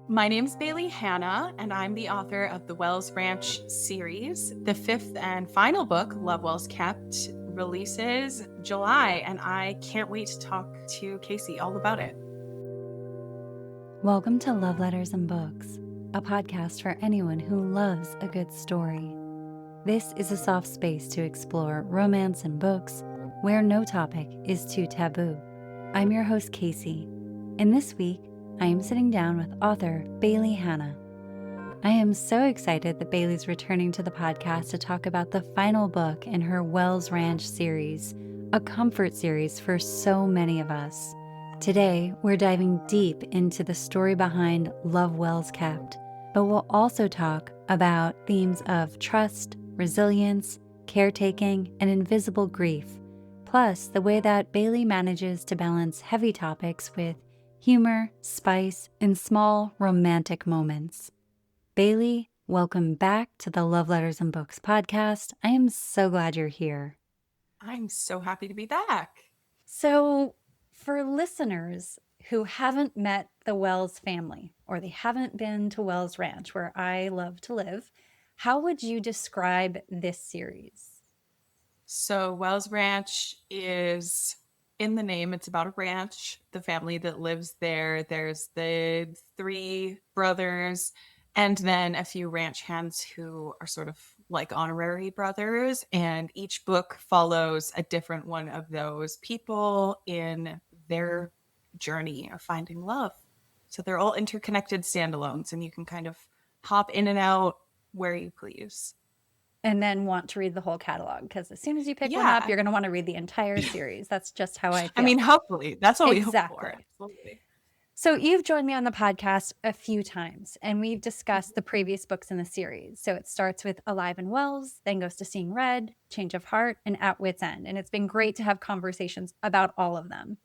My name's Bailey Hannah, and I'm the author of the Wells Ranch series. The fifth and final book, Love Wells Kept, releases July, and I can't wait to talk to Casey all about it. Welcome to Love Letters and Books, a podcast for anyone who loves a good story. This is a soft space to explore romance and books where no topic is too taboo. I'm your host, Casey, and this week I am sitting down with author Bailey Hannah. I am so excited that Bailey's returning to the podcast to talk about the final book in her Wells Ranch series, a comfort series for so many of us. Today, we're diving deep into the story behind Love Wells Kept, but we'll also talk about themes of trust, resilience, caretaking, and invisible grief, plus the way that Bailey manages to balance heavy topics with humor, spice, and small romantic moments. Bailey, welcome back to the Love Letters and Books podcast. I am so glad you're here. I'm so happy to be back. So, for listeners who haven't met the Wells family or they haven't been to Wells Ranch, where I love to live, how would you describe this series? So, Wells Ranch is in the name, it's about a ranch, the family that lives there. There's the three brothers and then a few ranch hands who are sort of like honorary brothers. And each book follows a different one of those people in their journey of finding love. So they're all interconnected standalones, and you can kind of hop in and out where you please. And then want to read the whole catalog, because as soon as you pick one up, you're going to want to read the entire series. That's just how I feel. I mean, hopefully. That's what we hope Exactly. for. Absolutely. So you've joined me on the podcast a few times, and we've discussed the previous books in the series. So it starts with Alive and Wells, then goes to Seeing Red, Change of Heart, and At Wit's End. And it's been great to have conversations about all of them.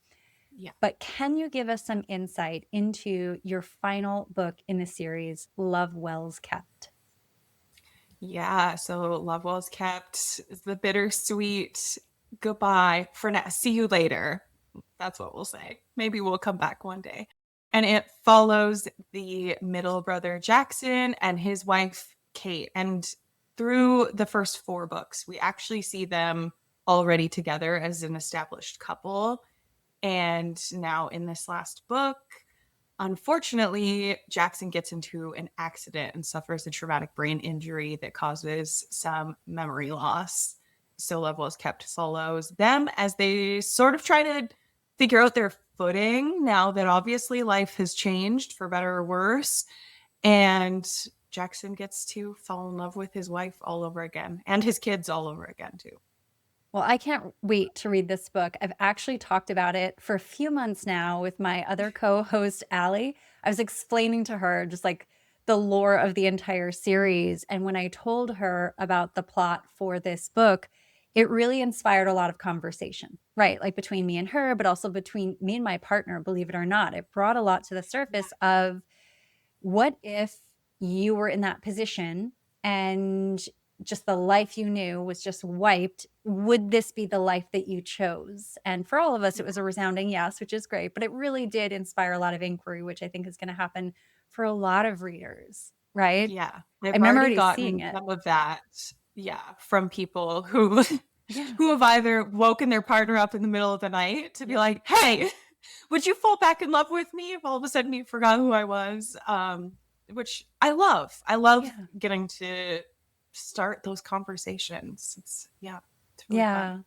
Yeah. But can you give us some insight into your final book in the series, Love Wells Kept? Yeah. So Love Wells Kept is the bittersweet goodbye for now. See you later. That's what we'll say. Maybe we'll come back one day. And it follows the middle brother Jackson and his wife Kate. And through the first four books, we actually see them already together as an established couple. And now in this last book, unfortunately, Jackson gets into an accident and suffers a traumatic brain injury that causes some memory loss. So Love Wells Kept follows them as they sort of try to figure out their footing now that obviously life has changed for better or worse. And Jackson gets to fall in love with his wife all over again and his kids all over again, too. Well, I can't wait to read this book. I've actually talked about it for a few months now with my other co-host, Allie. I was explaining to her just like the lore of the entire series. And when I told her about the plot for this book, it really inspired a lot of conversation, right? Like between me and her, but also between me and my partner, believe it or not. It brought a lot to the surface of what if you were in that position and just the life you knew was just wiped. Would this be the life that you chose? And for all of us, it was a resounding yes, which is great. But it really did inspire a lot of inquiry, which I think is going to happen for a lot of readers, right? Yeah. I remember already gotten seeing it. some of that, from people who who have either woken their partner up in the middle of the night to be like, hey, would you fall back in love with me if all of a sudden you forgot who I was? Which I love. I love getting to start those conversations. It's really fun.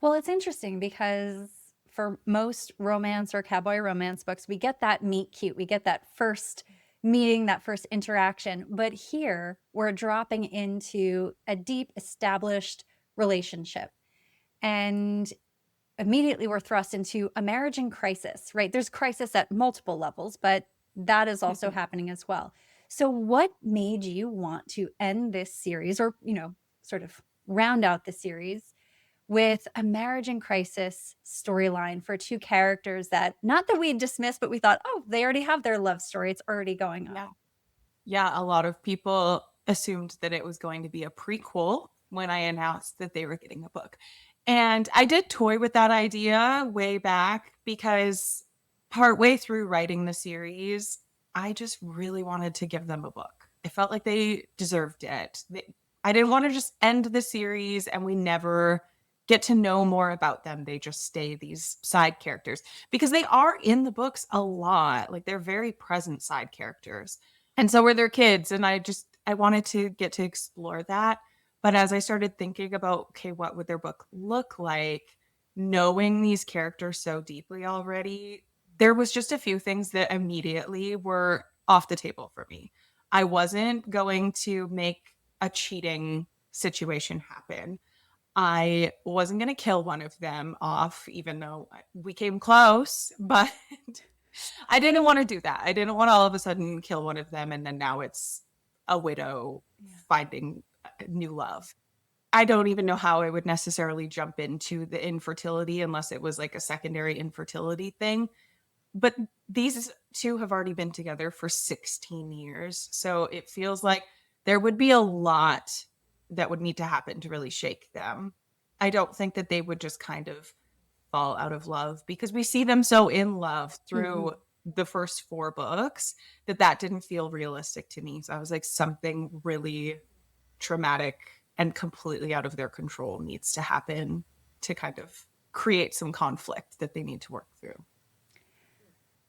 Well, it's interesting because for most romance or cowboy romance books, we get that meet cute. We get that first meeting, that first interaction. But here we're dropping into a deep established relationship. And immediately we're thrust into a marriage in crisis, right? There's crisis at multiple levels, but that is also happening as well. So what made you want to end this series or, sort of round out the series with a marriage in crisis storyline for two characters that, not that we dismissed, but we thought, oh, they already have their love story. It's already going on. Yeah, a lot of people assumed that it was going to be a prequel when I announced that they were getting a book. And I did toy with that idea way back because partway through writing the series, I just really wanted to give them a book. I felt like they deserved it. I didn't want to just end the series and we never get to know more about them. They just stay these side characters because they are in the books a lot. Like they're very present side characters. And so were their kids. And I wanted to get to explore that. But as I started thinking about, okay, what would their book look like, knowing these characters so deeply already, there was just a few things that immediately were off the table for me. I wasn't going to make a cheating situation happen. I wasn't going to kill one of them off, even though we came close, but I didn't want to do that. I didn't want to all of a sudden kill one of them and then now it's a widow finding new love. I don't even know how I would necessarily jump into the infertility unless it was like a secondary infertility thing. But these two have already been together for 16 years. So it feels like there would be a lot that would need to happen to really shake them. I don't think that they would just kind of fall out of love because we see them so in love through the first four books that didn't feel realistic to me. So I was like, something really traumatic and completely out of their control needs to happen to kind of create some conflict that they need to work through.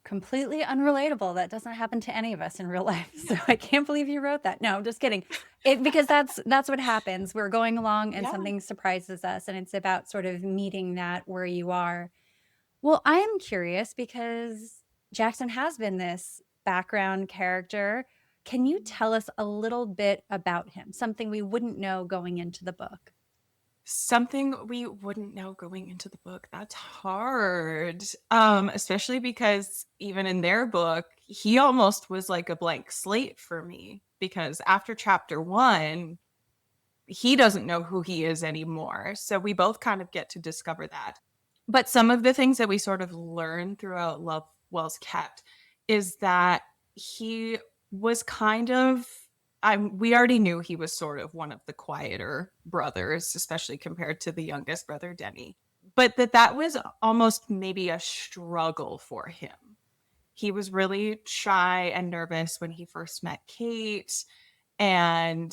Completely unrelatable. That doesn't happen to any of us in real life. So I can't believe you wrote that. No, I'm just kidding. Because that's what happens. We're going along and Yeah. something surprises us, and it's about sort of meeting that where you are. Well, I am curious because Jackson has been this background character. Can you tell us a little bit about him? Something we wouldn't know going into the book. Something we wouldn't know going into the book. That's hard. Especially because even in their book, he almost was like a blank slate for me because after chapter 1, he doesn't know who he is anymore. So we both kind of get to discover that. But some of the things that we sort of learn throughout Love Wells Kept is that he was kind of we already knew he was sort of one of the quieter brothers, especially compared to the youngest brother, Denny. But that was almost maybe a struggle for him. He was really shy and nervous when he first met Kate, and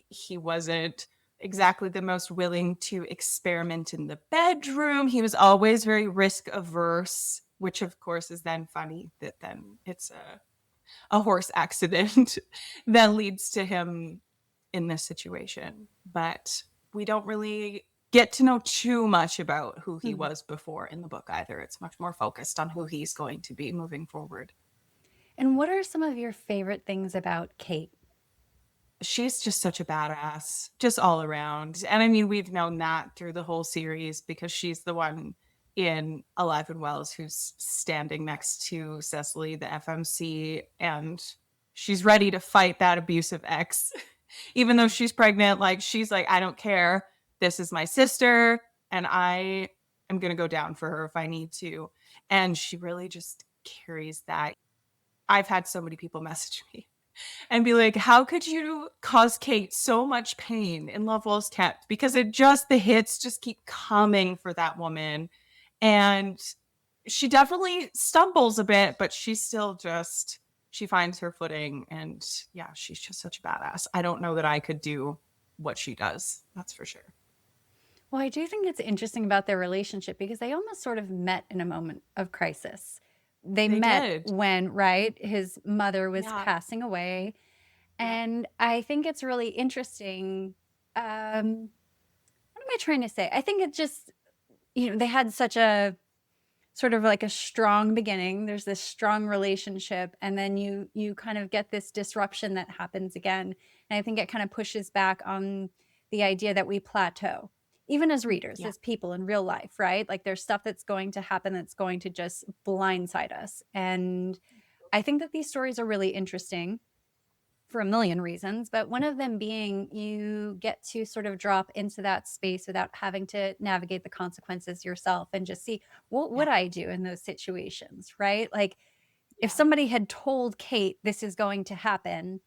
he wasn't exactly the most willing to experiment in the bedroom. He was always very risk averse, which of course is then funny that then it's a horse accident that leads to him in this situation. But we don't really get to know too much about who he was before in the book either. It's much more focused on who he's going to be moving forward. And what are some of your favorite things about Kate? She's just such a badass, just all around. And I mean, we've known that through the whole series because she's the one in Alive and Wells who's standing next to Cecily, the FMC, and she's ready to fight that abusive ex. Even though she's pregnant, like she's like, I don't care. This is my sister, and I am gonna go down for her if I need to. And she really just carries that. I've had so many people message me and be like, how could you cause Kate so much pain in Love Wells Kept? Because the hits just keep coming for that woman. And she definitely stumbles a bit, but she's still just, she finds her footing. And yeah, she's just such a badass. I don't know that I could do what she does. That's for sure. Well, I do think it's interesting about their relationship because they almost sort of met in a moment of crisis. They They met did. when, right, his mother was Yeah. passing away. Yeah. And I think it's really interesting. What am I trying to say? I think it just, they had such a sort of like a strong beginning. There's this strong relationship, and then you kind of get this disruption that happens again. And I think it kind of pushes back on the idea that we plateau, even as readers, Yeah. as people in real life, right? Like there's stuff that's going to happen that's going to just blindside us. And I think that these stories are really interesting for a million reasons, but one of them being you get to sort of drop into that space without having to navigate the consequences yourself and just see what would Yeah. I do in those situations, right? Like if Yeah. somebody had told Kate this is going to happen,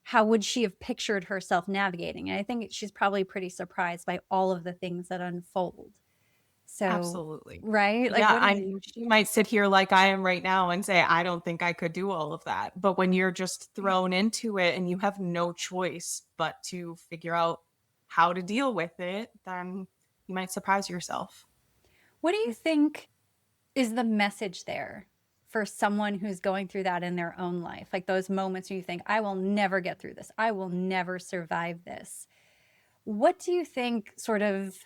how would she have pictured herself navigating? And I think she's probably pretty surprised by all of the things that unfold. So, Absolutely. right? Like, Yeah, what do I you, mean, she might sit here like I am right now and say, I don't think I could do all of that. But when you're just thrown into it and you have no choice but to figure out how to deal with it, then you might surprise yourself. what do you think is the message there for someone who's going through that in their own life? Like those moments when you think, I will never get through this. I will never survive this. What do you think sort of,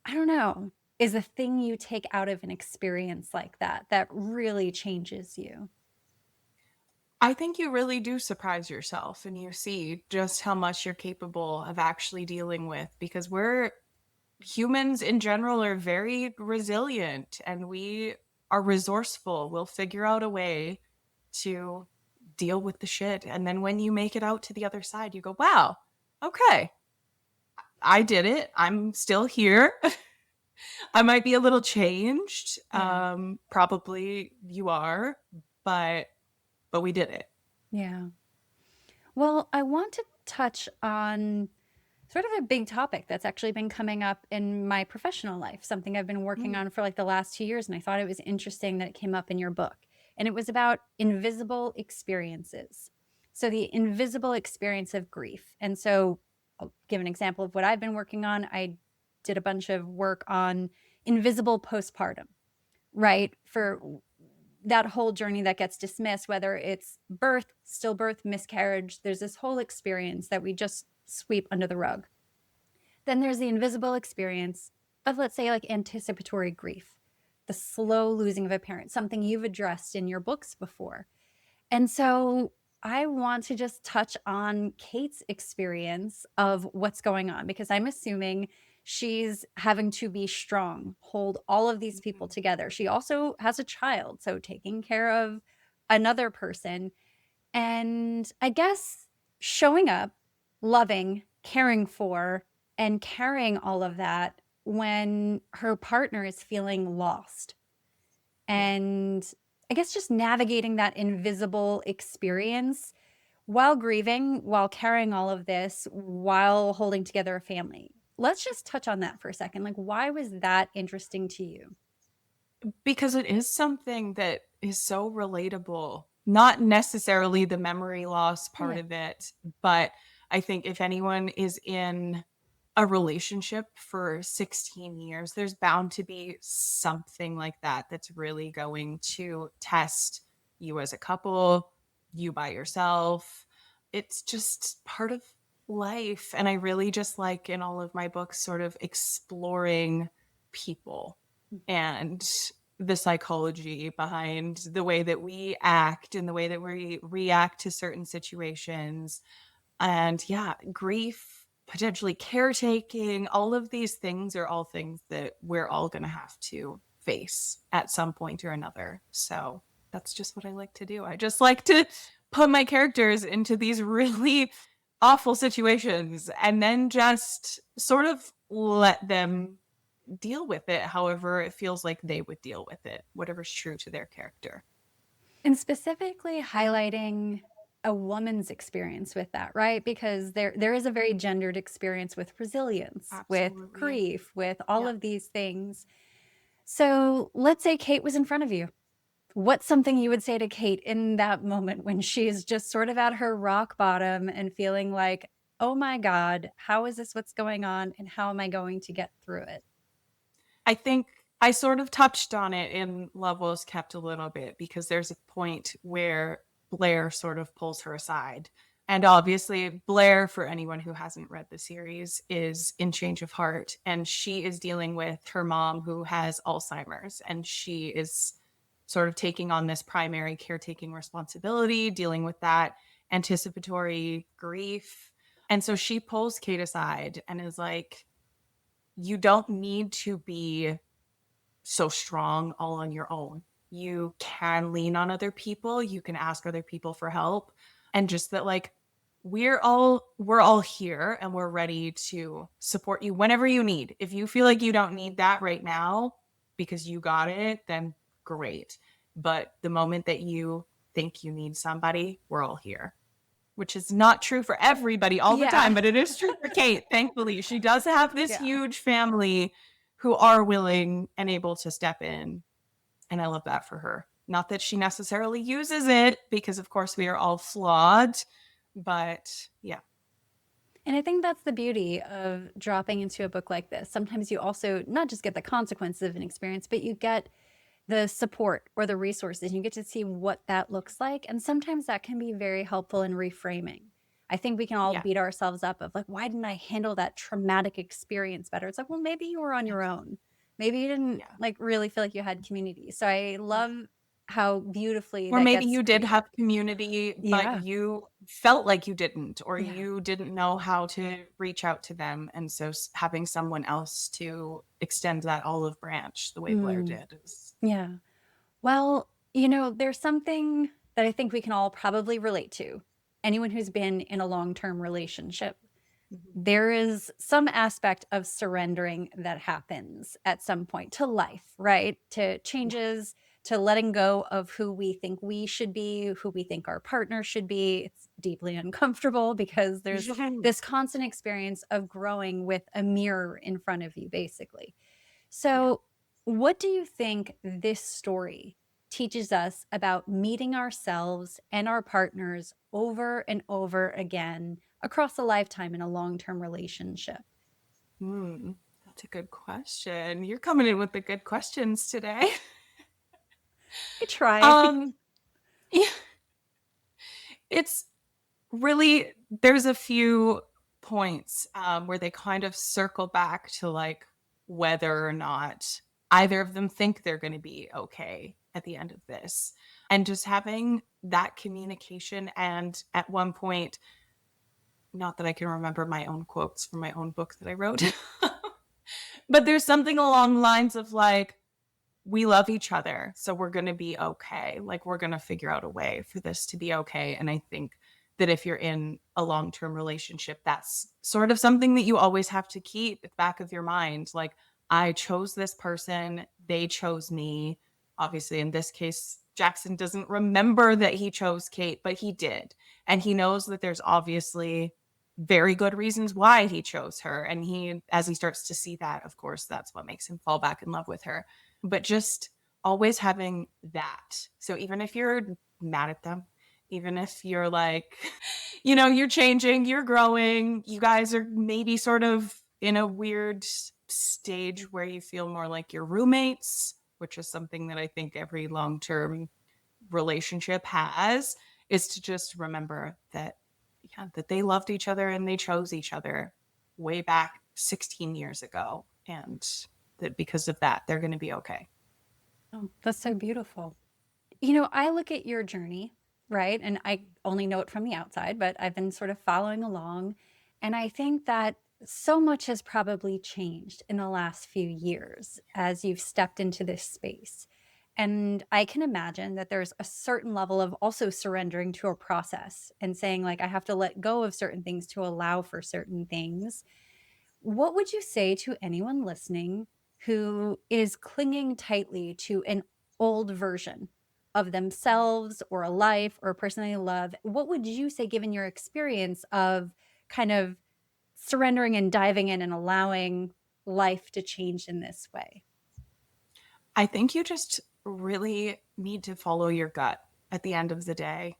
I don't know, is a thing you take out of an experience like that that really changes you? I think you really do surprise yourself and you see just how much you're capable of actually dealing with because we're humans in general are very resilient and we are resourceful. We'll figure out a way to deal with the shit. And then when you make it out to the other side, you go, wow, okay, I did it. I'm still here. I might be a little changed. Yeah. Probably you are, but we did it. Yeah. Well, I want to touch on sort of a big topic that's actually been coming up in my professional life, something I've been working Mm, on for like the last 2 years. And I thought it was interesting that it came up in your book. And it was about invisible experiences. So, the invisible experience of grief. And so, I'll give an example of what I've been working on. I did a bunch of work on invisible postpartum, right? For that whole journey that gets dismissed, whether it's birth, stillbirth, miscarriage, there's this whole experience that we just sweep under the rug. Then there's the invisible experience of, let's say, like anticipatory grief, the slow losing of a parent, something you've addressed in your books before. And so I want to just touch on Kate's experience of what's going on because I'm assuming she's having to be strong, hold all of these people mhm. together. She also has a child, so taking care of another person. And I guess showing up, loving, caring for, and carrying all of that when her partner is feeling lost. Yeah. And I guess just navigating that invisible experience while grieving, while carrying all of this, while holding together a family. Let's just touch on that for a second. Like, why was that interesting to you? Because it is something that is so relatable. Not necessarily the memory loss part Yeah. of it, but I think if anyone is in a relationship for 16 years, there's bound to be something like that that's really going to test you as a couple, you by yourself. It's just part of life. And I really just like in all of my books, sort of exploring people and the psychology behind the way that we act and the way that we react to certain situations. And yeah, grief, potentially caretaking, all of these things are all things that we're all going to have to face at some point or another. So that's just what I like to do. I just like to put my characters into these really awful situations and then just sort of let them deal with it however it feels like they would deal with it, whatever's true to their character. And specifically highlighting a woman's experience with that, right? Because there is a very gendered experience with resilience, with Absolutely. grief, with all Yeah. of these things. So let's say Kate was in front of you. What's something you would say to Kate in that moment when she is just sort of at her rock bottom and feeling like, oh my God, how is this what's going on? And how am I going to get through it? I think I sort of touched on it in Love Was Kept a little bit because there's a point where Blair sort of pulls her aside. And obviously, Blair, for anyone who hasn't read the series, is in Change of Heart. And she is dealing with her mom who has Alzheimer's. And she is sort of taking on this primary caretaking responsibility, dealing with that anticipatory grief. And so she pulls Kate aside and is like, you don't need to be so strong all on your own. You can lean on other people, you can ask other people for help, and just that like we're all here and we're ready to support you whenever you need. If you feel like you don't need that right now because you got it, then great. But the moment that you think you need somebody, we're all here. Which is not true for everybody all the Yeah. time, but it is true for Kate. Thankfully, she does have this Yeah. huge family who are willing and able to step in. And I love that for her. Not that she necessarily uses it, because of course we are all flawed, but yeah. And I think that's the beauty of dropping into a book like this. Sometimes you also not just get the consequences of an experience, but you get the support or the resources. You get to see what that looks like. And sometimes that can be very helpful in reframing. I think we can all Yeah. beat ourselves up of like, why didn't I handle that traumatic experience better? It's like, well, maybe you were on your own. Maybe you didn't Yeah. like really feel like you had community. So I love how beautifully Or that maybe gets you did created. have community, but Yeah. you felt like you didn't, or Yeah. you didn't know how to reach out to them. And so having someone else to extend that olive branch the way Blair Mm, did is. yeah. Well, there's something that I think we can all probably relate to. Anyone who's been in a long term relationship, Mhm. there is some aspect of surrendering that happens at some point to life, right? To Yeah. changes, to letting go of who we think we should be, who we think our partner should be. It's deeply uncomfortable because there's this constant experience of growing with a mirror in front of you, basically. Yeah. So, what do you think this story teaches us about meeting ourselves and our partners over and over again across a lifetime in a long term relationship? Hmm. That's a good question. You're coming in with the good questions today. I try. um, yeah, it's really, there's a few points where they kind of circle back to like whether or not either of them think they're going to be okay at the end of this. And just having that communication. And at one point, not that I can remember my own quotes from my own book that I wrote, but there's something along the lines of like, we love each other, so we're going to be okay. Like, we're going to figure out a way for this to be okay. And I think that if you're in a long-term relationship, that's sort of something that you always have to keep at the back of your mind. Like, I chose this person, they chose me. Obviously, in this case, Jackson doesn't remember that he chose Kate, but he did. And he knows that there's obviously very good reasons why he chose her. And he, as he starts to see that, of course, that's what makes him fall back in love with her. But just always having that. So even if you're mad at them, even if you're like, you're changing, you're growing, you guys are maybe sort of in a weird stage where you feel more like your roommates, which is something that I think every long term relationship has, is to just remember that, yeah, that they loved each other and they chose each other way back 16 years ago. And that because of that, they're going to be okay. Oh, that's so beautiful. I look at your journey, right? And I only know it from the outside, but I've been sort of following along. And I think that so much has probably changed in the last few years as you've stepped into this space. And I can imagine that there's a certain level of also surrendering to a process and saying, like, I have to let go of certain things to allow for certain things. What would you say to anyone listening who is clinging tightly to an old version of themselves or a life or a person they love? What would you say, given your experience of kind of surrendering and diving in and allowing life to change in this way? I think you just really need to follow your gut at the end of the day,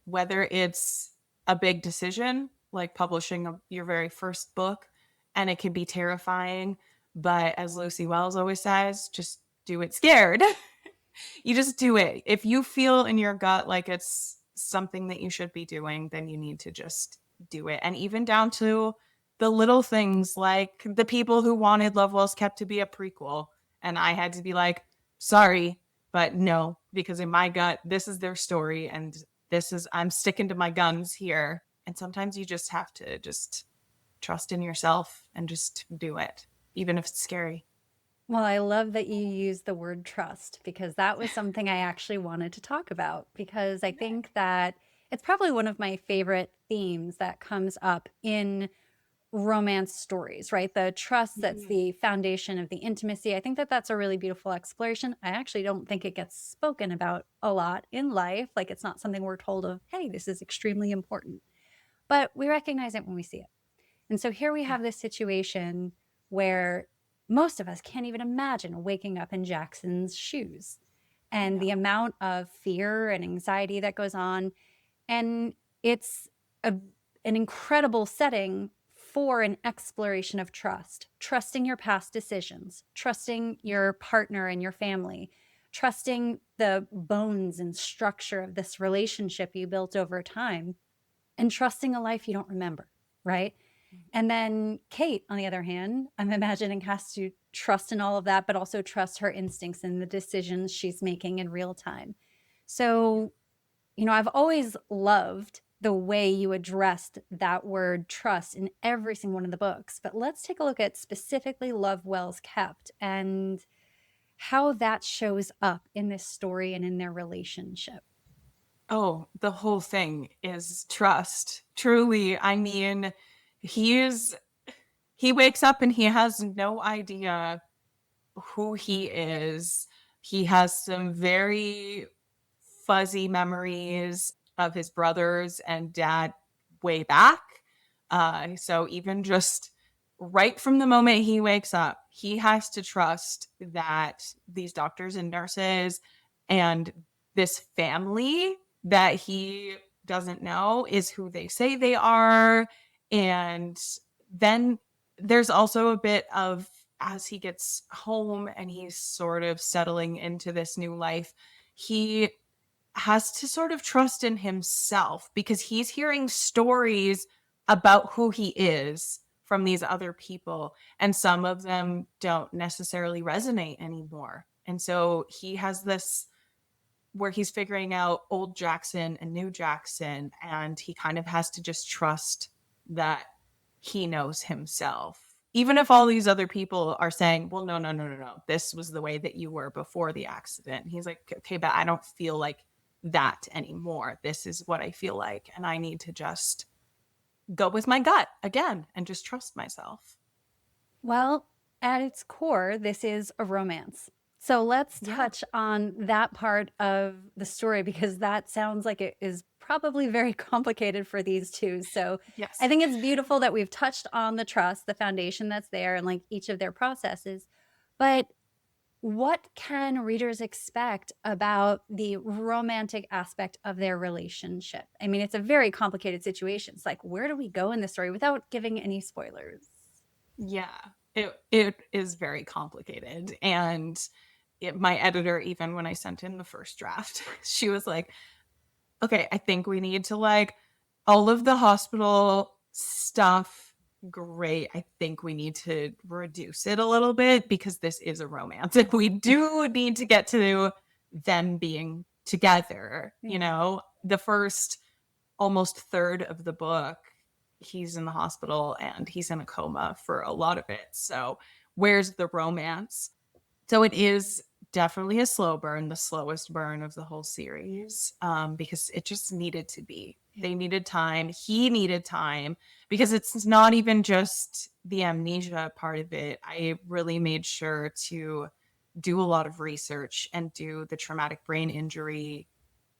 whether it's a big decision like publishing your very first book, and it can be terrifying. But as Lucy Wells always says, just do it scared. You just do it. If you feel in your gut like it's something that you should be doing, then you need to just do it. And even down to the little things like the people who wanted Love Wells Kept to be a prequel. And I had to be like, sorry, but no, because in my gut, this is their story. And I'm sticking to my guns here. And sometimes you just have to just trust in yourself and just do it, even if it's scary. Well, I love that you use the word trust because that was something I actually wanted to talk about because I think that it's probably one of my favorite themes that comes up in romance stories, right? The trust that's Mhm. the foundation of the intimacy. I think that that's a really beautiful exploration. I actually don't think it gets spoken about a lot in life. Like it's not something we're told of, hey, this is extremely important. But we recognize it when we see it. And so here we Yeah. have this situation where most of us can't even imagine waking up in Jackson's shoes and the No. amount of fear and anxiety that goes on. And it's a, an incredible setting for an exploration of trust, trusting your past decisions, trusting your partner and your family, trusting the bones and structure of this relationship you built over time, and trusting a life you don't remember, right? And then Kate, on the other hand, I'm imagining has to trust in all of that, but also trust her instincts and the decisions she's making in real time. So, I've always loved the way you addressed that word trust in every single one of the books. But let's take a look at specifically Love Wells Kept and how that shows up in this story and in their relationship. Oh, the whole thing is trust. Truly, I mean, he he wakes up and he has no idea who he is. He has some very fuzzy memories of his brothers and dad way back. So even just right from the moment he wakes up, he has to trust that these doctors and nurses and this family that he doesn't know is who they say they are. And then there's also a bit of, as he gets home and he's sort of settling into this new life, he has to sort of trust in himself because he's hearing stories about who he is from these other people, and some of them don't necessarily resonate anymore. And so he has this where he's figuring out old Jackson and new Jackson, and he kind of has to just trust that he knows himself. Even if all these other people are saying, well, no, no, no, no, no, this was the way that you were before the accident. He's like, okay, but I don't feel like that anymore. This is what I feel like. And I need to just go with my gut again and just trust myself. Well, at its core, this is a romance. So let's Yeah. touch on that part of the story because that sounds like it is probably very complicated for these two. So I Yes. think it's beautiful that we've touched on the trust, the foundation that's there, and like each of their processes. But what can readers expect about the romantic aspect of their relationship? I mean, it's a very complicated situation. It's like, where do we go in the story without giving any spoilers? Yeah. It is very complicated. And my editor, even when I sent in the first draft, she was like, okay, I think we need to like all of the hospital stuff. Great. I think we need to reduce it a little bit because this is a romance. If we do need to get to them being together, Yeah. the first almost third of the book, he's in the hospital and he's in a coma for a lot of it. So, where's the romance? So it is definitely a slow burn, the slowest burn of the whole series, because it just needed to be. They needed time. He needed time because it's not even just the amnesia part of it. I really made sure to do a lot of research and do the traumatic brain injury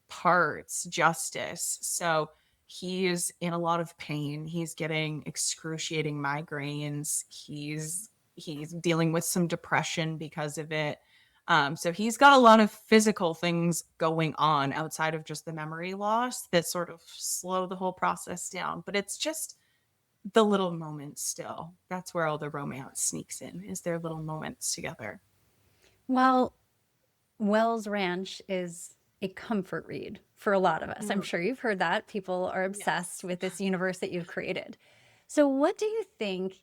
parts justice. So he's in a lot of pain. He's getting excruciating migraines. He's dealing with some depression because of it. So he's got a lot of physical things going on outside of just the memory loss that sort of slow the whole process down. But it's just the little moments still. That's where all the romance sneaks in, is their little moments together. Well, Wells Ranch is a comfort read for a lot of us. I'm Mm, sure you've heard that. People are yes. obsessed with this universe that you've created. So, what do you think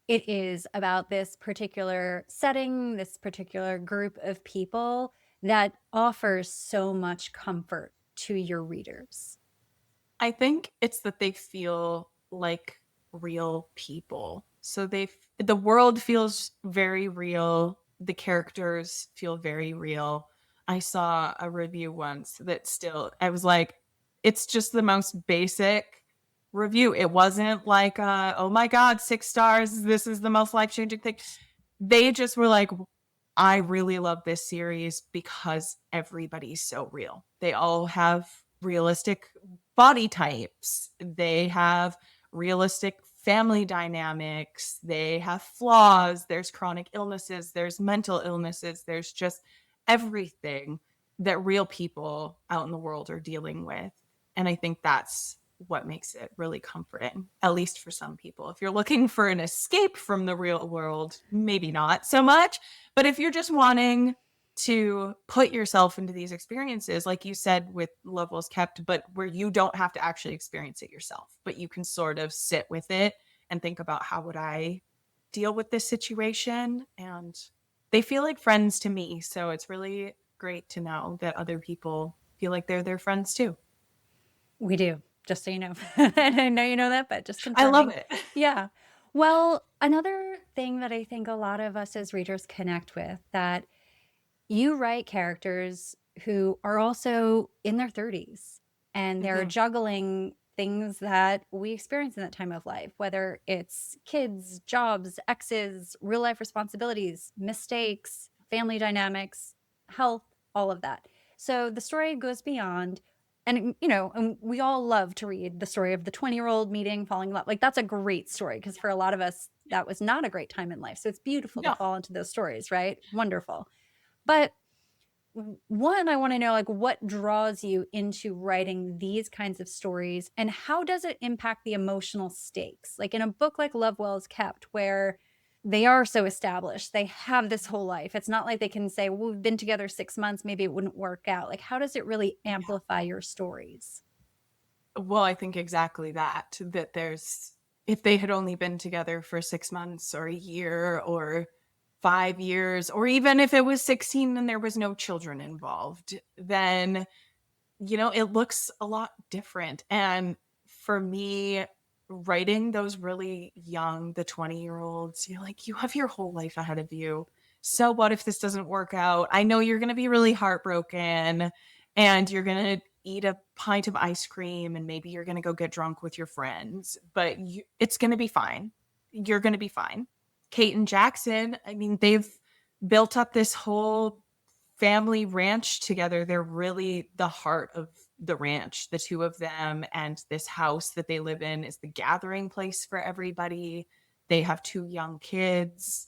it is about this particular setting, this particular group of people that offers so much comfort to your readers? I think it's that they feel like real people. So the world feels very real. The characters feel very real. I saw a review once that still I was like, it's just the most basic review. It wasn't like oh my god, 6 stars, this is the most life-changing thing. They just were like, I really love this series because everybody's so real. They all have realistic body types. They have realistic family dynamics, they have flaws, there's chronic illnesses, there's mental illnesses, there's just everything that real people out in the world are dealing with. And I think that's what makes it really comforting, at least for some people. If you're looking for an escape from the real world, maybe not so much. But if you're just wanting to put yourself into these experiences, like you said with Love Wells Kept, but where you don't have to actually experience it yourself, but you can sort of sit with it and think about, how would I deal with this situation? And they feel like friends to me. So it's really great to know that other people feel like they're their friends too. We do, just so you know. And I know you know that, but just I love confirming. it. Yeah. Well, another thing that I think a lot of us as readers connect with, that you write characters who are also in their 30s and they're Mm-hmm. juggling things that we experience in that time of life, whether it's kids, jobs, exes, real life responsibilities, mistakes, family dynamics, health, all of that. So the story goes beyond. And, and we all love to read the story of the 20-year-old meeting, falling in love. Like, that's a great story because for a lot of us, that was not a great time in life. So it's beautiful to No. fall into those stories, right? Wonderful. But one, I want to know, like, what draws you into writing these kinds of stories and how does it impact the emotional stakes? Like in a book like Love Wells Kept, where they are so established, they have this whole life. It's not like they can say, well, we've been together 6 months, maybe it wouldn't work out. Like, how does it really amplify your stories? Well, I think exactly that, that there's, if they had only been together for 6 months or a year or 5 years, or even if it was 16 and there was no children involved, then, it looks a lot different. And for me, writing those really young, the 20-year-olds, you're like, you have your whole life ahead of you. So what if this doesn't work out? I know you're going to be really heartbroken and you're going to eat a pint of ice cream and maybe you're going to go get drunk with your friends, but it's going to be fine. You're going to be fine. Kate and Jackson, I mean, they've built up this whole family ranch together. They're really the heart of the ranch, the two of them, and this house that they live in is the gathering place for everybody. They have two young kids.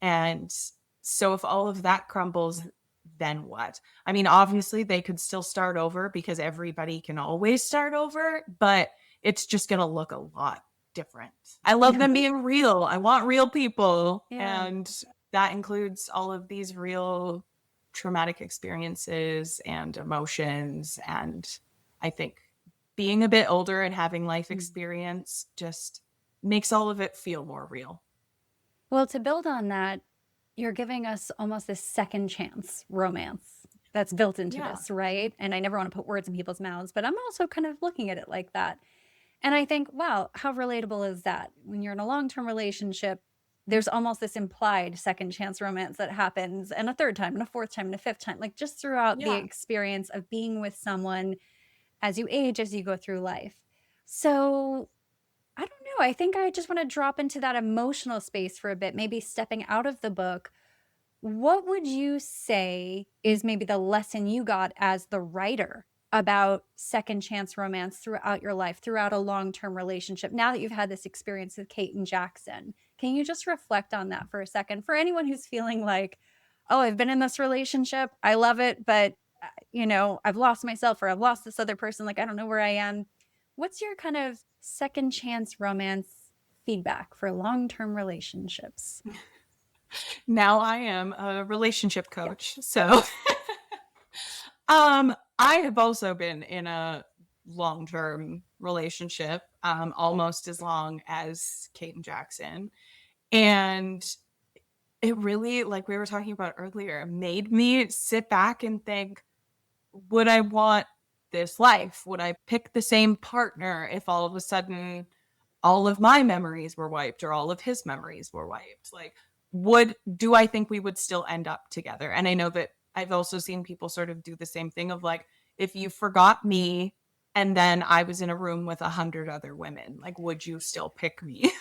And so if all of that crumbles, then what? I mean, obviously they could still start over because everybody can always start over, but it's just going to look a lot different. I love Yeah. them being real. I want real people. Yeah. And that includes all of these real traumatic experiences and emotions. And I think being a bit older and having life experience just makes all of it feel more real. Well, to build on that, you're giving us almost this second chance romance that's built into Yeah. this, right? And I never want to put words in people's mouths, but I'm also kind of looking at it like that. And I think, wow, how relatable is that? When you're in a long term relationship, there's almost this implied second chance romance that happens, and a third time, and a fourth time, and a fifth time, like just throughout the Yeah. experience of being with someone as you age, as you go through life. So I don't know. I think I just want to drop into that emotional space for a bit, maybe stepping out of the book. What would you say is maybe the lesson you got as the writer about second chance romance throughout your life, throughout a long-term relationship? Now that you've had this experience with Kate and Jackson, can you just reflect on that for a second? For anyone who's feeling like, oh, I've been in this relationship, I love it, but I've lost myself or I've lost this other person, like I don't know where I am. What's your kind of second chance romance feedback for long-term relationships? Now I am a relationship coach. Yeah. So I have also been in a long-term relationship, almost as long as Kate and Jackson. And it really, like we were talking about earlier, made me sit back and think, would I want this life? Would I pick the same partner if all of a sudden all of my memories were wiped or all of his memories were wiped? Like, do I think we would still end up together? And I know that I've also seen people sort of do the same thing of like, if you forgot me and then I was in a room with 100 other women, like, would you still pick me?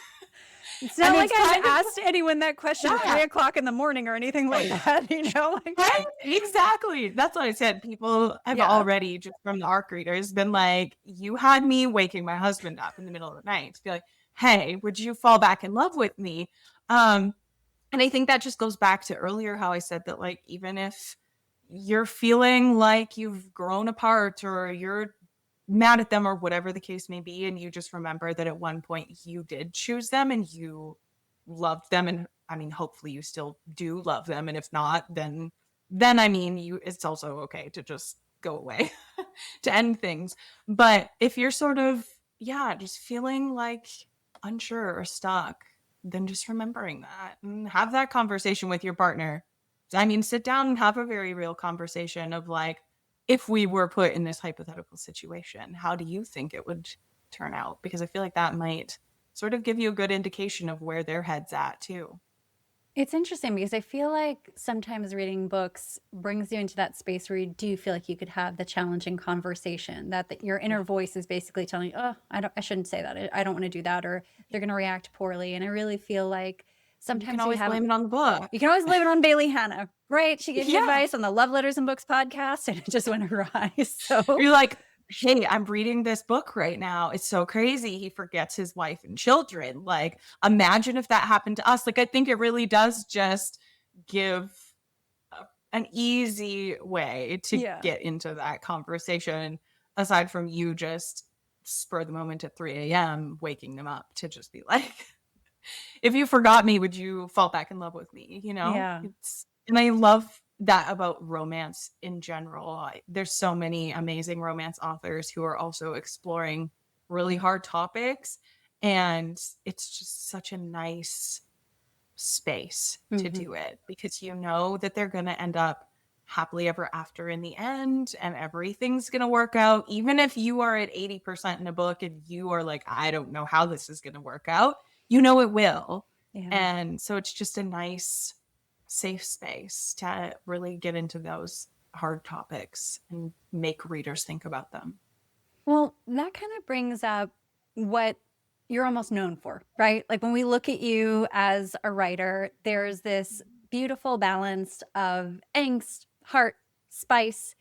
It's And not like it's I've kind of, asked anyone that question at yeah, 3 o'clock in the morning or anything like that, like, right? Exactly. That's what I said. People have yeah. already, just from the arc readers, been like, you had me waking my husband up in the middle of the night to be like, hey, would you fall back in love with me? Um, and I think that just goes back to earlier how I said that, like, even if you're feeling like you've grown apart or you're mad at them or whatever the case may be, and you just remember that at one point you did choose them and you loved them, and I mean, hopefully you still do love them, and if not, then I mean, you it's also okay to just go away to end things. But if you're sort of, yeah, just feeling like unsure or stuck, then just remembering that and have that conversation with your partner. I mean, sit down and have a very real conversation of like, if we were put in this hypothetical situation, how do you think it would turn out? Because I feel like that might sort of give you a good indication of where their head's at too. It's interesting because I feel like sometimes reading books brings you into that space where you do feel like you could have the challenging conversation that your Yeah. inner voice is basically telling you, "Oh, I shouldn't say that. I don't want to do that," or they're going to react poorly. And I really feel like You can sometimes always blame it on the book. you can always blame it on Bailey Hannah, right? She gave you Yeah. advice on the Love Letters and Books podcast, and it just went awry. So You're like, hey, I'm reading this book right now. It's so crazy. He forgets his wife and children. Like, imagine if that happened to us. Like, I think it really does just give an easy way to yeah, get into that conversation, aside from you just spur the moment at 3 a.m., waking them up to just be like, if you forgot me, would you fall back in love with me? You know, yeah. and I love that about romance in general. There's so many amazing romance authors who are also exploring really hard topics. And it's just such a nice space to Hmm. do it because you know that they're going to end up happily ever after in the end and everything's going to work out. Even if you are at 80% in a book and you are like, I don't know how this is going to work out, you know it will. Yeah. And so it's just a nice, safe space to really get into those hard topics and make readers think about them. Well, that kind of brings up what you're almost known for, right? Like when we look at you as a writer, there's this beautiful balance of angst, heart, spice.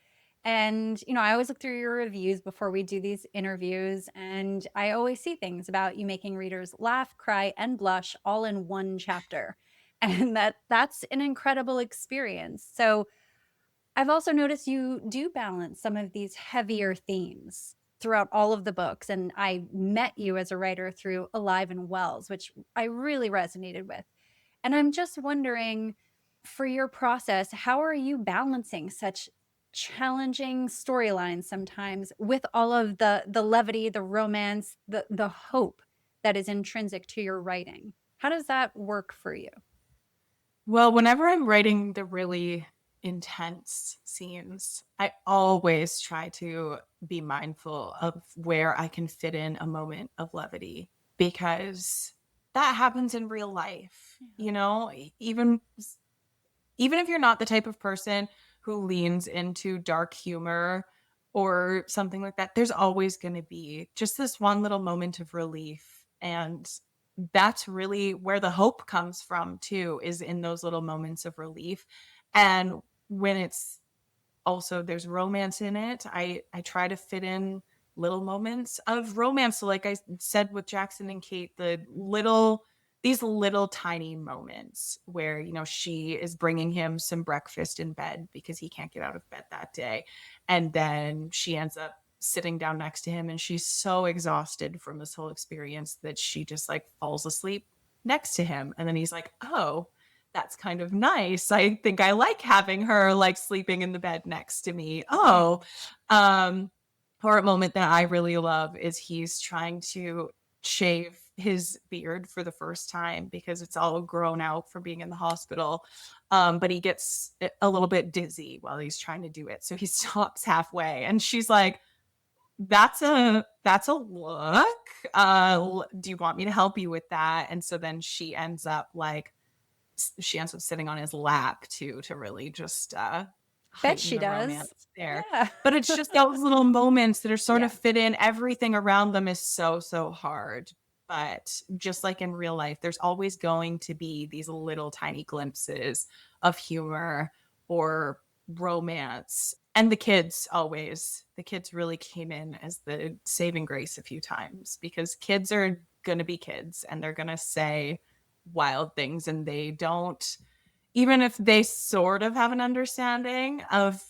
And, I always look through your reviews before we do these interviews, and I always see things about you making readers laugh, cry, and blush all in one chapter. And that's an incredible experience. So, I've also noticed you do balance some of these heavier themes throughout all of the books. And I met you as a writer through Alive and Wells, which I really resonated with. And I'm just wondering, for your process, how are you balancing such challenging storylines sometimes with all of the levity, the romance, the hope that is intrinsic to your writing? How does that work for you? Well, whenever I'm writing the really intense scenes, I always try to be mindful of where I can fit in a moment of levity because that happens in real life. Yeah. You know, even if you're not the type of person who leans into dark humor or something like that, there's always going to be just this one little moment of relief. And that's really where the hope comes from, too, is in those little moments of relief. And when it's also there's romance in it, I try to fit in little moments of romance. So like I said with Jackson and Kate, these little tiny moments where, she is bringing him some breakfast in bed because he can't get out of bed that day, and then she ends up sitting down next to him and she's so exhausted from this whole experience that she just like falls asleep next to him, and then he's like, oh, that's kind of nice. I think I like having her like sleeping in the bed next to me. Oh, um, or a moment that I really love is he's trying to shave his beard for the first time because it's all grown out from being in the hospital. But he gets a little bit dizzy while he's trying to do it. So he stops halfway and she's like, that's a look. Do you want me to help you with that? And so then she ends up sitting on his lap too to really just Bet heighten she the does. romance there. Yeah. But it's just those little moments that are sort of Yeah. fit in. Everything around them is so, so hard. But just like in real life, there's always going to be these little tiny glimpses of humor or romance. And the kids really came in as the saving grace a few times because kids are going to be kids and they're going to say wild things, and they don't, even if they sort of have an understanding of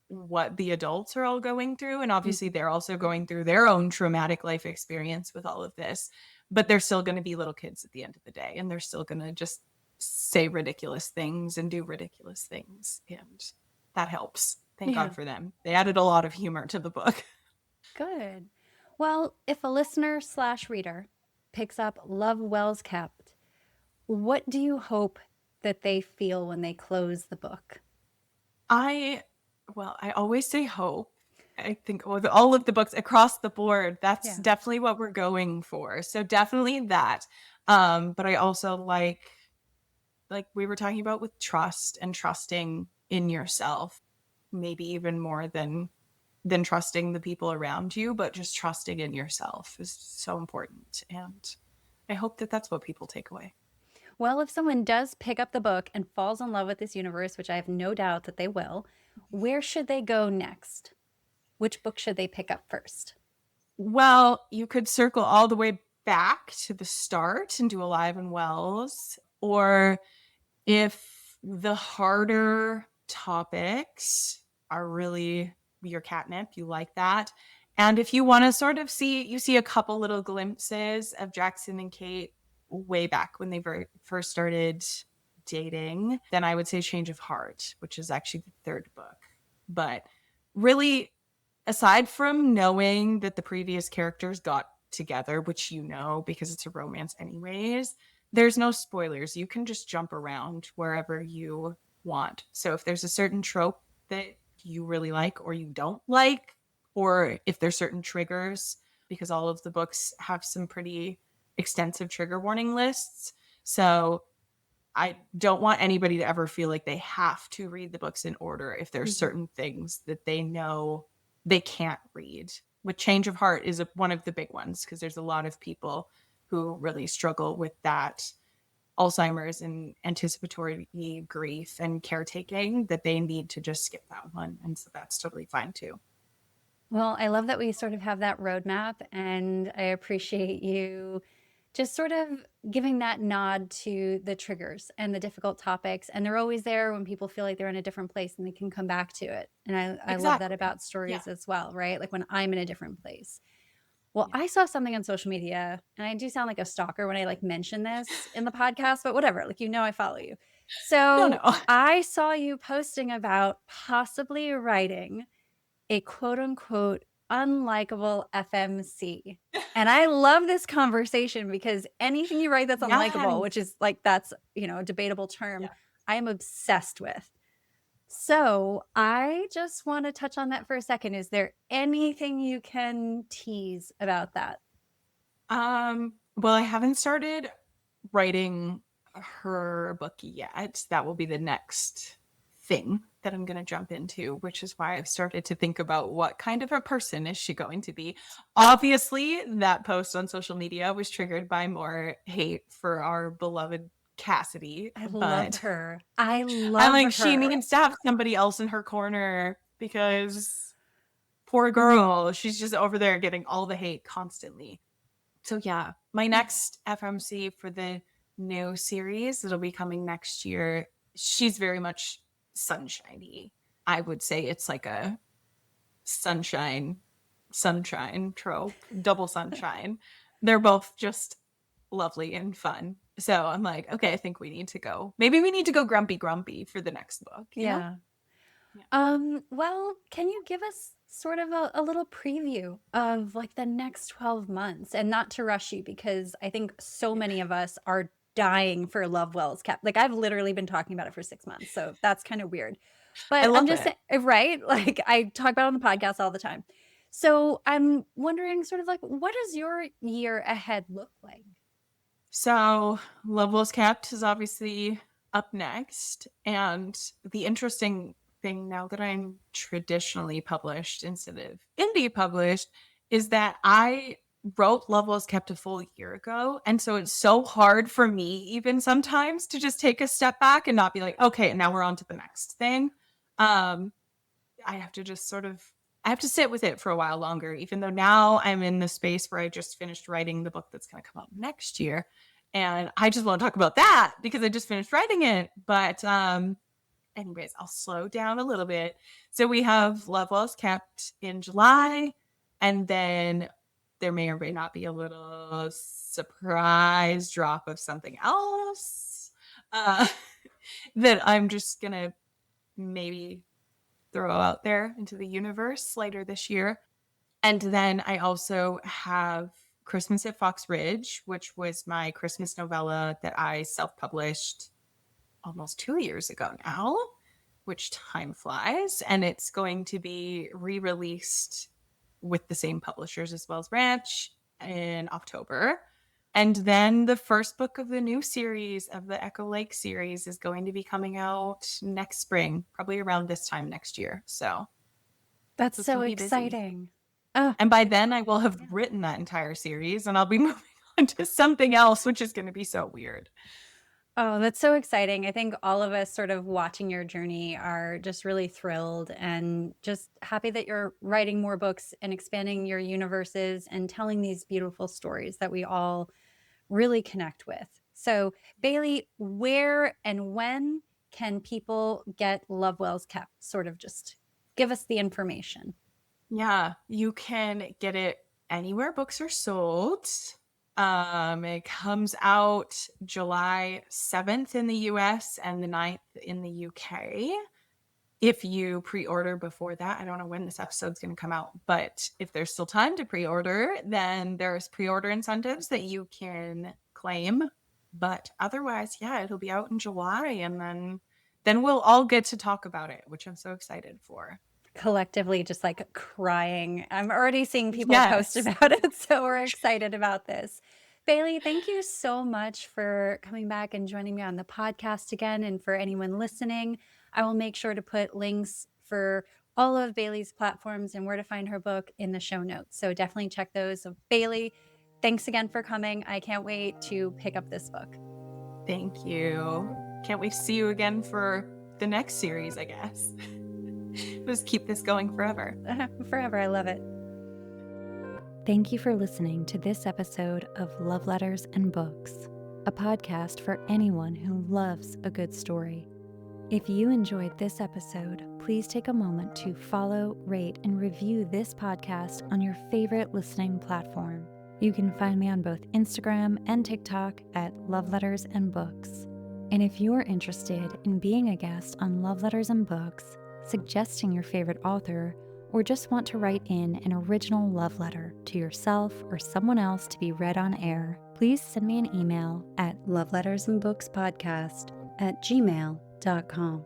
what the adults are all going through. And obviously, they're also going through their own traumatic life experience with all of this, but they're still going to be little kids at the end of the day. And they're still going to just say ridiculous things and do ridiculous things. And that helps. Thank Yeah. God for them. They added a lot of humor to the book. Good. Well, if a listener/reader picks up Love Wells Kept, what do you hope that they feel when they close the book? I, well, I always say hope. I think with all of the books across the board, that's Yeah. definitely what we're going for. So definitely that. But I also like we were talking about with trust and trusting in yourself, maybe even more than trusting the people around you, but just trusting in yourself is so important. And I hope that that's what people take away. Well, if someone does pick up the book and falls in love with this universe, which I have no doubt that they will, where should they go next? Which book should they pick up first? Well, you could circle all the way back to the start and do Alive and Wells, or if the harder topics are really your catnip, you like that. And if you want to sort of you see a couple little glimpses of Jackson and Kate way back when they first started dating, then I would say Change of Heart, which is actually the third book. But really, aside from knowing that the previous characters got together, which you know because it's a romance anyways, there's no spoilers. You can just jump around wherever you want. So if there's a certain trope that you really like or you don't like, or if there's certain triggers, because all of the books have some pretty extensive trigger warning lists. So I don't want anybody to ever feel like they have to read the books in order if there's certain things that they know they can't read. With Change of Heart is one of the big ones because there's a lot of people who really struggle with that Alzheimer's and anticipatory grief and caretaking that they need to just skip that one. And so that's totally fine too. Well, I love that we sort of have that roadmap, and I appreciate you just sort of giving that nod to the triggers and the difficult topics. And they're always there when people feel like they're in a different place and they can come back to it. And I love that Exactly. about Yeah. stories as well, right? Like when I'm in a different place. Well, Yeah. I saw something on social media, and I do sound like a stalker when I like mention this in the podcast, but whatever. Like, I follow you. No, So no. I saw you posting about possibly writing a quote unquote unlikable FMC. And I love this conversation because anything you write that's unlikable, which Yes. is like, that's, a debatable term, Yeah. I am obsessed with. So I just want to touch on that for a second. Is there anything you can tease about that? Well, I haven't started writing her book yet. That will be the next thing that I'm going to jump into, which is why I've started to think about what kind of a person is she going to be. Obviously, that post on social media was triggered by more hate for our beloved Cassidy, I love but her. I I'm love like, she her. needs to have somebody else in her corner because poor girl, she's just over there getting all the hate constantly. So yeah, my next FMC for the new series that'll be coming next year, she's very much sunshiny. I would say it's like a sunshine trope, double sunshine. They're both just lovely and fun. So I'm like, okay, I think we need to go. Maybe we need to go grumpy for the next book, you know? Yeah. Yeah. Well, can you give us sort of a little preview of like the next 12 months, and not to rush you because I think so Yeah. many of us are dying for Love Wells Kept. Like I've literally been talking about it for 6 months. So that's kind of weird. I But I'm love just it. saying, right? Like I talk about it on the podcast all the time. So I'm wondering sort of like, what does your year ahead look like? So, Love Will's Kept is obviously up next. And the interesting thing now that I'm traditionally published instead of indie published is that I wrote Love Will's Kept a full year ago. And so it's so hard for me, even sometimes, to just take a step back and not be like, okay, now we're on to the next thing. I have to just sort of I have to sit with it for a while longer, even though now I'm in the space where I just finished writing the book that's going to come out next year. And I just want to talk about that because I just finished writing it. But anyways, I'll slow down a little bit. So we have Love Well Is Kept in July, and then there may or may not be a little surprise drop of something else uh, that I'm just going to maybe throw out there into the universe later this year. And then I also have Christmas at Fox Ridge, which was my Christmas novella that I self published almost 2 years ago now, which time flies. And it's going to be re released with the same publishers as well as Ranch in October. And then the first book of the new series of the Echo Lake series is going to be coming out next spring, probably around this time next year. So That's it's going so to be busy. exciting. Oh, And by then I will have written that entire series and I'll be moving on to something else, which is going to be so weird. oh, that's so exciting. I think all of us sort of watching your journey are just really thrilled and just happy that you're writing more books and expanding your universes and telling these beautiful stories that we all really connect with. So, Bailey, where and when can people get Love Wells Kept? Sort of just give us the information. Yeah, you can get it anywhere books are sold. It comes out July 7th in the US and the 9th in the UK. If you pre-order before that, I don't know when this episode's going to come out, but if there's still time to pre-order, then there's pre-order incentives that you can claim. But otherwise, yeah, it'll be out in July, and then we'll all get to talk about it, which I'm so excited for. Collectively just like crying. I'm already seeing people post Yes. about it, so we're excited about this. Bailey, thank you so much for coming back and joining me on the podcast again. And for anyone listening, I will make sure to put links for all of Bailey's platforms and where to find her book in the show notes. So definitely check those. So Bailey, thanks again for coming. I can't wait to pick up this book. Thank you. Can't wait to see you again for the next series, I guess. Just keep this going forever. Forever. I love it. Thank you for listening to this episode of Love Letters and Books, a podcast for anyone who loves a good story. If you enjoyed this episode, please take a moment to follow, rate, and review this podcast on your favorite listening platform. You can find me on both Instagram and TikTok at Love Letters and Books. And if you're interested in being a guest on Love Letters and Books, suggesting your favorite author, or just want to write in an original love letter to yourself or someone else to be read on air, please send me an email at lovelettersandbookspodcast@gmail.com.